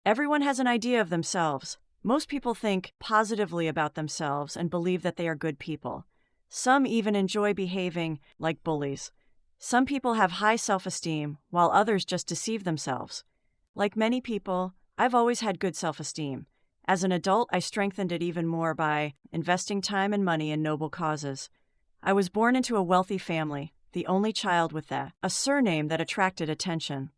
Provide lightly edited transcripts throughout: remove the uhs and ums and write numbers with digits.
Everyone has an idea of themselves. Most people think positively about themselves and believe that they are good people. Some even enjoy behaving like bullies. Some people have high self-esteem, while others just deceive themselves. Like many people, I've always had good self-esteem. As an adult, I strengthened it even more by investing time and money in noble causes. I was born into a wealthy family, the only child with a surname that attracted attention.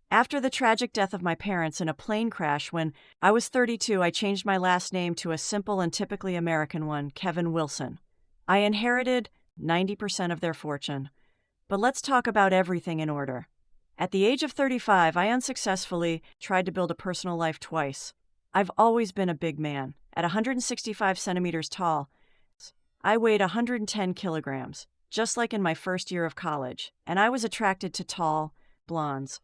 After the tragic death of my parents in a plane crash when I was 32, I changed my last name to a simple and typically American one, Kevin Wilson. I inherited 90% of their fortune. But let's talk about everything in order. At the age of 35, I unsuccessfully tried to build a personal life twice. I've always been a big man. At 165 centimeters tall, I weighed 110 kilograms, just like in my first year of college, and I was attracted to tall, blondes.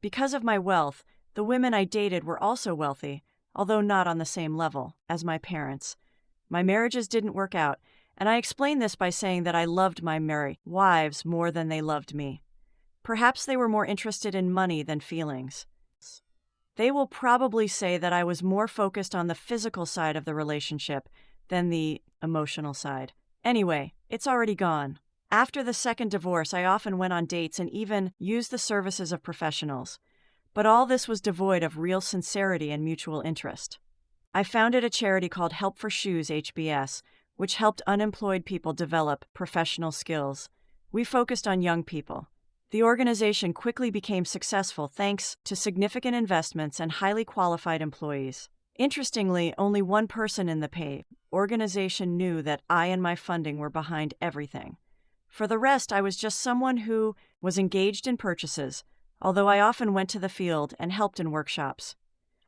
Because of my wealth, the women I dated were also wealthy, although not on the same level as my parents. My marriages didn't work out, and I explain this by saying that I loved my married wives more than they loved me. Perhaps they were more interested in money than feelings. They will probably say that I was more focused on the physical side of the relationship than the emotional side. Anyway, it's already gone. After the second divorce, I often went on dates and even used the services of professionals. But all this was devoid of real sincerity and mutual interest. I founded a charity called Help for Shoes HBS, which helped unemployed people develop professional skills. We focused on young people. The organization quickly became successful thanks to significant investments and highly qualified employees. Interestingly, only one person in the organization knew that I and my funding were behind everything. For the rest, I was just someone who was engaged in purchases, although I often went to the field and helped in workshops.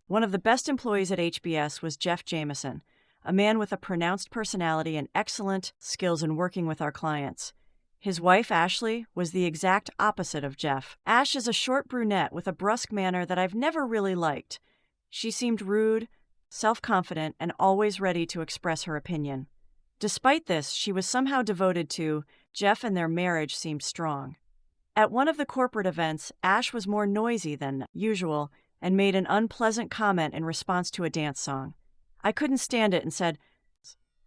One of the best employees at HBS was Jeff Jameson, a man with a pronounced personality and excellent skills in working with our clients. His wife, Ashley, was the exact opposite of Jeff. Ash is a short brunette with a brusque manner that I've never really liked. She seemed rude, self-confident, and always ready to express her opinion. Despite this, she was somehow devoted to Jeff, and their marriage seemed strong. At one of the corporate events, Ash was more noisy than usual and made an unpleasant comment in response to a dance song. I couldn't stand it and said,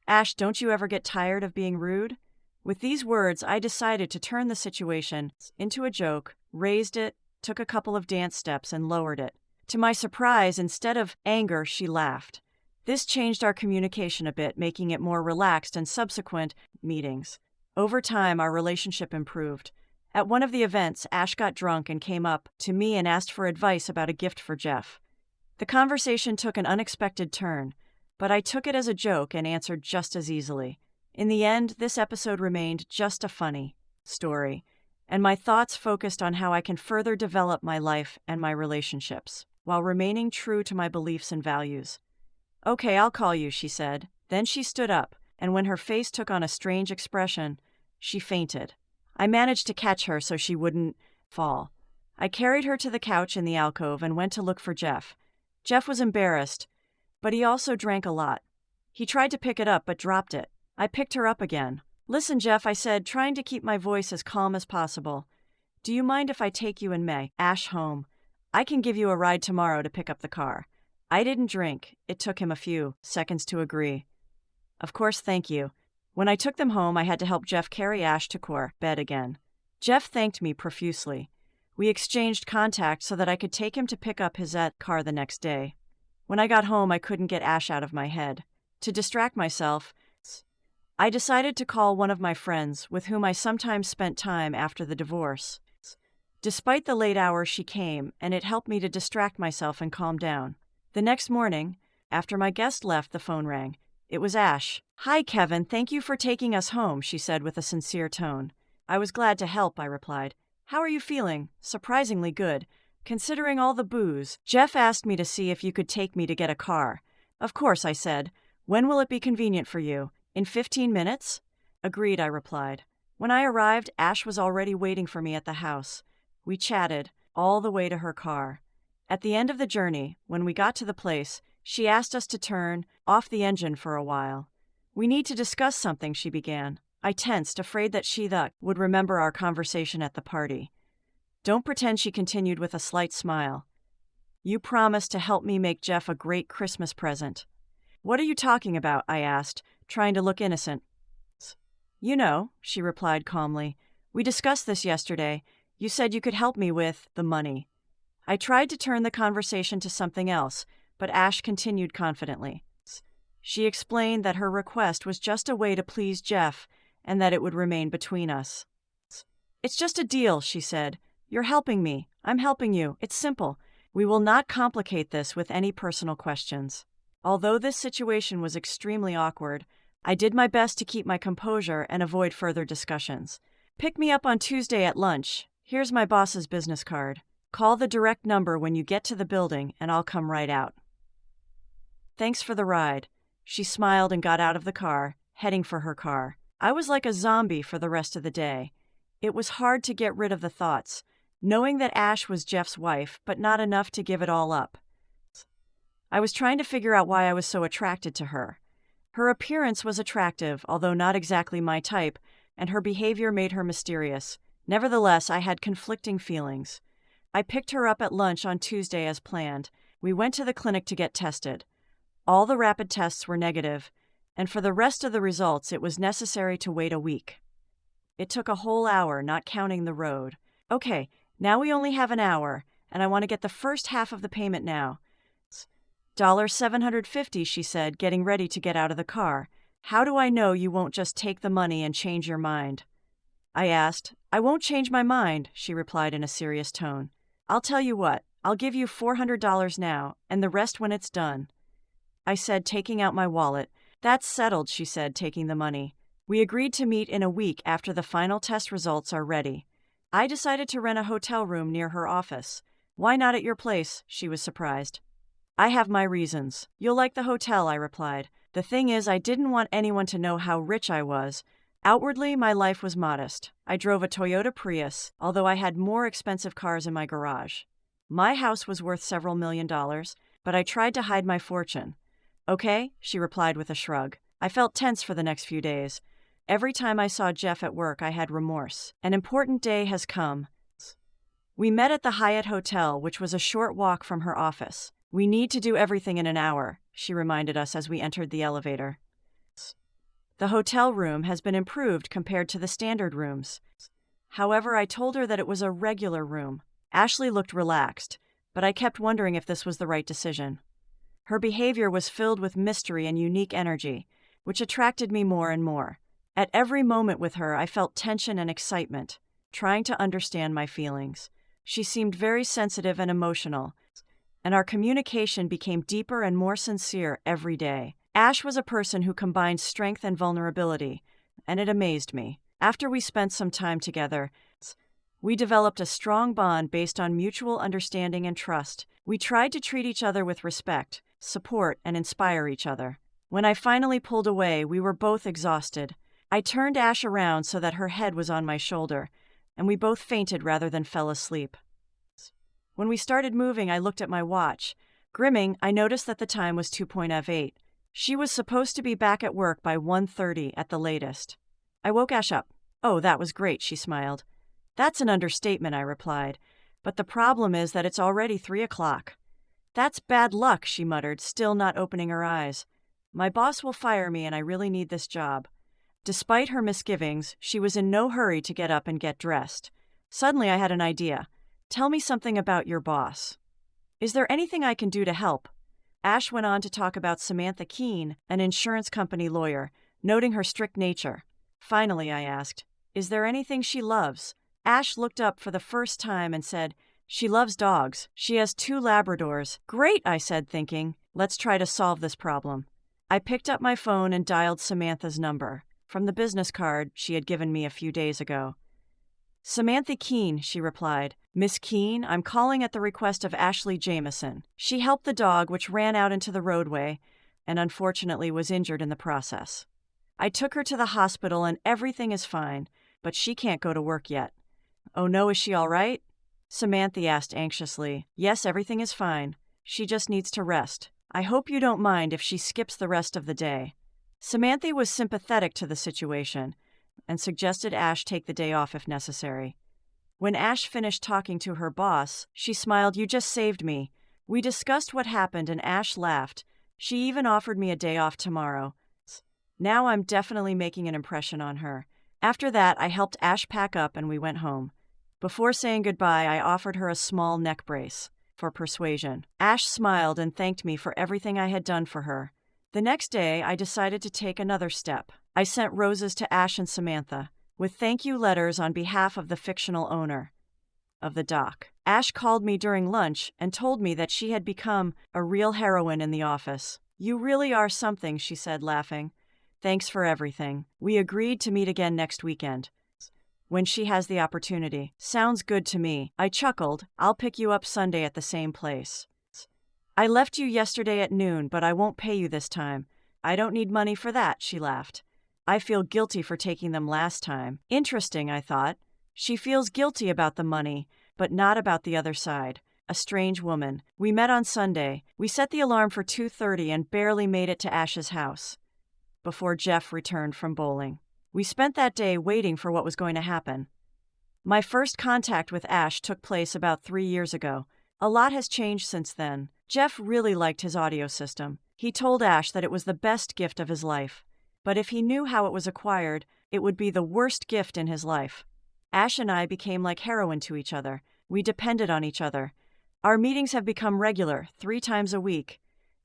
"Ash, don't you ever get tired of being rude?" With these words, I decided to turn the situation into a joke, raised it, took a couple of dance steps, and lowered it. To my surprise, instead of anger, she laughed. This changed our communication a bit, making it more relaxed in subsequent meetings. Over time, our relationship improved. At one of the events, Ash got drunk and came up to me and asked for advice about a gift for Jeff. The conversation took an unexpected turn, but I took it as a joke and answered just as easily. In the end, this episode remained just a funny story, and my thoughts focused on how I can further develop my life and my relationships, while remaining true to my beliefs and values. "Okay, I'll call you," she said. Then she stood up, and when her face took on a strange expression, she fainted. I managed to catch her so she wouldn't fall. I carried her to the couch in the alcove and went to look for Jeff. Jeff was embarrassed, but he also drank a lot. He tried to pick it up but dropped it. I picked her up again. "Listen, Jeff," I said, trying to keep my voice as calm as possible. "Do you mind if I take you and Ash home? I can give you a ride tomorrow to pick up the car." I didn't drink. It took him a few seconds to agree. "Of course, thank you." When I took them home, I had to help Jeff carry Ash to bed again. Jeff thanked me profusely. We exchanged contact so that I could take him to pick up his car the next day. When I got home, I couldn't get Ash out of my head. To distract myself, I decided to call one of my friends, with whom I sometimes spent time after the divorce. Despite the late hour, she came, and it helped me to distract myself and calm down. The next morning, after my guest left, the phone rang. It was Ash. "Hi, Kevin. Thank you for taking us home," she said with a sincere tone. "I was glad to help," I replied. "How are you feeling?" "Surprisingly good, considering all the booze. Jeff asked me to see if you could take me to get a car." "Of course," I said. "When will it be convenient for you?" "In 15 minutes?" "Agreed," I replied. When I arrived, Ash was already waiting for me at the house. We chatted all the way to her car. At the end of the journey, when we got to the place, she asked us to turn off the engine for a while. "We need to discuss something," she began. I tensed, afraid that she would remember our conversation at the party. "Don't pretend," she continued with a slight smile. You promised to help me make Jeff a great Christmas present. What are you talking about? I asked, trying to look innocent. You know, she replied calmly. We discussed this yesterday. You said you could help me with the money. I tried to turn the conversation to something else, but Ash continued confidently. She explained that her request was just a way to please Jeff and that it would remain between us. It's just a deal, she said. You're helping me. I'm helping you. It's simple. We will not complicate this with any personal questions. Although this situation was extremely awkward, I did my best to keep my composure and avoid further discussions. Pick me up on Tuesday at lunch. Here's my boss's business card. Call the direct number when you get to the building and I'll come right out. Thanks for the ride. She smiled and got out of the car, heading for her car. I was like a zombie for the rest of the day. It was hard to get rid of the thoughts, knowing that Ash was Jeff's wife, but not enough to give it all up. I was trying to figure out why I was so attracted to her. Her appearance was attractive, although not exactly my type, and her behavior made her mysterious. Nevertheless, I had conflicting feelings. I picked her up at lunch on Tuesday as planned. We went to the clinic to get tested. All the rapid tests were negative, and for the rest of the results it was necessary to wait a week. It took a whole hour, not counting the road. Okay, now we only have an hour, and I want to get the first half of the payment now. $750, she said, getting ready to get out of the car. How do I know you won't just take the money and change your mind? I asked. I won't change my mind, she replied in a serious tone. I'll tell you what, I'll give you $400 now, and the rest when it's done. I said, taking out my wallet. That's settled, she said, taking the money. We agreed to meet in a week after the final test results are ready. I decided to rent a hotel room near her office. Why not at your place? She was surprised. I have my reasons. You'll like the hotel, I replied. The thing is, I didn't want anyone to know how rich I was. Outwardly, my life was modest. I drove a Toyota Prius, although I had more expensive cars in my garage. My house was worth several $1,000,000, but I tried to hide my fortune. Okay, she replied with a shrug. I felt tense for the next few days. Every time I saw Jeff at work, I had remorse. An important day has come. We met at the Hyatt Hotel, which was a short walk from her office. We need to do everything in an hour, she reminded us as we entered the elevator. The hotel room has been improved compared to the standard rooms. However, I told her that it was a regular room. Ashley looked relaxed, but I kept wondering if this was the right decision. Her behavior was filled with mystery and unique energy, which attracted me more and more. At every moment with her, I felt tension and excitement, trying to understand my feelings. She seemed very sensitive and emotional, and our communication became deeper and more sincere every day. Ash was a person who combined strength and vulnerability, and it amazed me. After we spent some time together, we developed a strong bond based on mutual understanding and trust. We tried to treat each other with respect, support, and inspire each other. When I finally pulled away, we were both exhausted. I turned Ash around so that her head was on my shoulder, and we both fainted rather than fell asleep. When we started moving, I looked at my watch. Grimming, I noticed that the time was 2:08. She was supposed to be back at work by 1:30 at the latest. I woke Ash up. Oh, that was great, she smiled. That's an understatement, I replied. But the problem is that it's already 3:00. That's bad luck, she muttered, still not opening her eyes. My boss will fire me and I really need this job. Despite her misgivings, she was in no hurry to get up and get dressed. Suddenly I had an idea. Tell me something about your boss. Is there anything I can do to help? Ash went on to talk about Samantha Keene, an insurance company lawyer, noting her strict nature. Finally, I asked, is there anything she loves? Ash looked up for the first time and said, she loves dogs. She has 2 Labradors. Great, I said, thinking, let's try to solve this problem. I picked up my phone and dialed Samantha's number, from the business card she had given me a few days ago. Samantha Keene, she replied. Miss Keene, I'm calling at the request of Ashley Jameson. She helped the dog, which ran out into the roadway, and unfortunately was injured in the process. I took her to the hospital and everything is fine, but she can't go to work yet. Oh no, is she all right? Samantha asked anxiously. Yes, everything is fine. She just needs to rest. I hope you don't mind if she skips the rest of the day. Samantha was sympathetic to the situation and suggested Ash take the day off if necessary. When Ash finished talking to her boss, she smiled, you just saved me. We discussed what happened and Ash laughed. She even offered me a day off tomorrow. Now I'm definitely making an impression on her. After that, I helped Ash pack up and we went home. Before saying goodbye, I offered her a small neck brace for persuasion. Ash smiled and thanked me for everything I had done for her. The next day, I decided to take another step. I sent roses to Ash and Samantha, with thank you letters on behalf of the fictional owner of the dock. Ash called me during lunch and told me that she had become a real heroine in the office. "You really are something," she said, laughing. "Thanks for everything. We agreed to meet again next weekend, when she has the opportunity." "Sounds good to me." I chuckled. "I'll pick you up Sunday at the same place." "I left you yesterday at noon, but I won't pay you this time." "I don't need money for that," she laughed. "I feel guilty for taking them last time." Interesting, I thought. She feels guilty about the money, but not about the other side. A strange woman. We met on Sunday. We set the alarm for 2:30 and barely made it to Ash's house before Jeff returned from bowling. We spent that day waiting for what was going to happen. My first contact with Ash took place about 3 years ago. A lot has changed since then. Jeff really liked his audio system. He told Ash that it was the best gift of his life. But if he knew how it was acquired, it would be the worst gift in his life. Ash and I became like heroin to each other. We depended on each other. Our meetings have become regular, 3 times a week.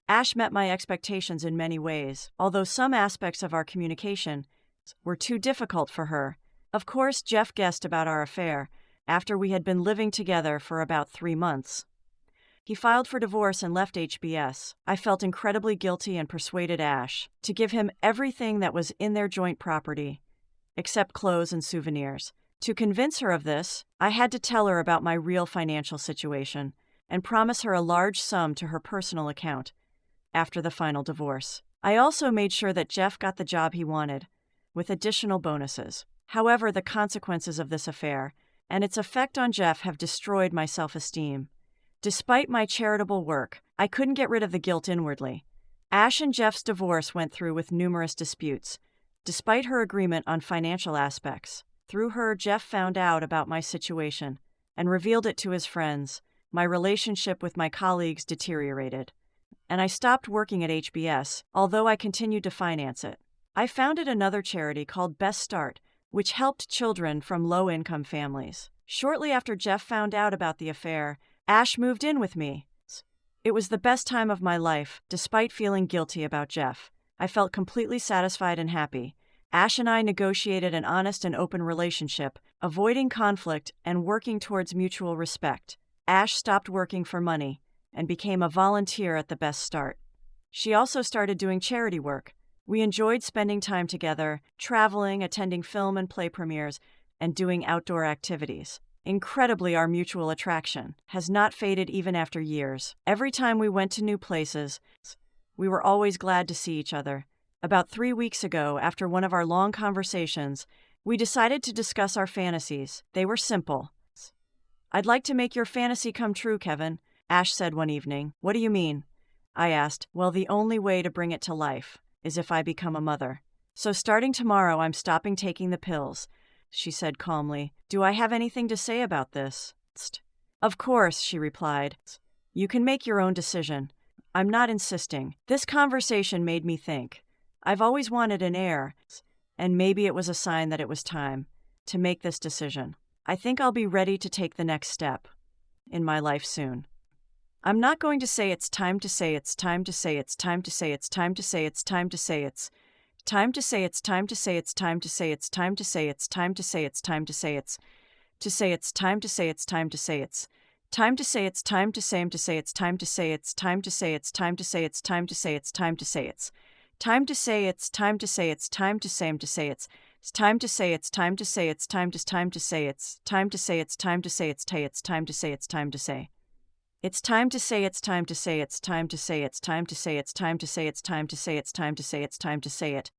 Ash met my expectations in many ways, although some aspects of our communication were too difficult for her. Of course, Jeff guessed about our affair after we had been living together for about 3 months. He filed for divorce and left HBS. I felt incredibly guilty and persuaded Ash to give him everything that was in their joint property, except clothes and souvenirs. To convince her of this, I had to tell her about my real financial situation and promise her a large sum to her personal account after the final divorce. I also made sure that Jeff got the job he wanted, with additional bonuses. However, the consequences of this affair and its effect on Jeff have destroyed my self-esteem. Despite my charitable work, I couldn't get rid of the guilt inwardly. Ash and Jeff's divorce went through with numerous disputes, despite her agreement on financial aspects. Through her, Jeff found out about my situation and revealed it to his friends. My relationship with my colleagues deteriorated, and I stopped working at HBS, although I continued to finance it. I founded another charity called Best Start, which helped children from low-income families. Shortly after Jeff found out about the affair, Ash moved in with me. It was the best time of my life, despite feeling guilty about Jeff. I felt completely satisfied and happy. Ash and I negotiated an honest and open relationship, avoiding conflict and working towards mutual respect. Ash stopped working for money and became a volunteer at the Best Start. She also started doing charity work. We enjoyed spending time together, traveling, attending film and play premieres, and doing outdoor activities. Incredibly, our mutual attraction has not faded even after years. Every time we went to new places, we were always glad to see each other. About 3 weeks ago, after one of our long conversations, we decided to discuss our fantasies. They were simple. "I'd like to make your fantasy come true, Kevin," Ash said one evening. "What do you mean?" I asked. "Well, the only way to bring it to life is if I become a mother. So starting tomorrow, I'm stopping taking the pills," she said calmly. "Do I have anything to say about this?" "Of course," she replied. "You can make your own decision. I'm not insisting." This conversation made me think. I've always wanted an heir, and maybe it was a sign that it was time to make this decision. I think I'll be ready to take the next step in my life soon. I'm not going to say it's time to say it's time to say it's time to say it's time to say it's time to say it's time to say it's time to say it's time to say it's time to say it's time to say it's time to say it's to say it's time to say it's time to say it's time to say it's time to say to say it's time to say it's time to say it's time to say it's time to say it's time to say it's time to say it's time to say it's time to say to say it's time to say it's time to say it's time to say it's time to say it's time to say it's time to say it's time to say it's time to say it's time to say it's time to say it's time to say it's time to say it's time to say it's time to say it's time to say it.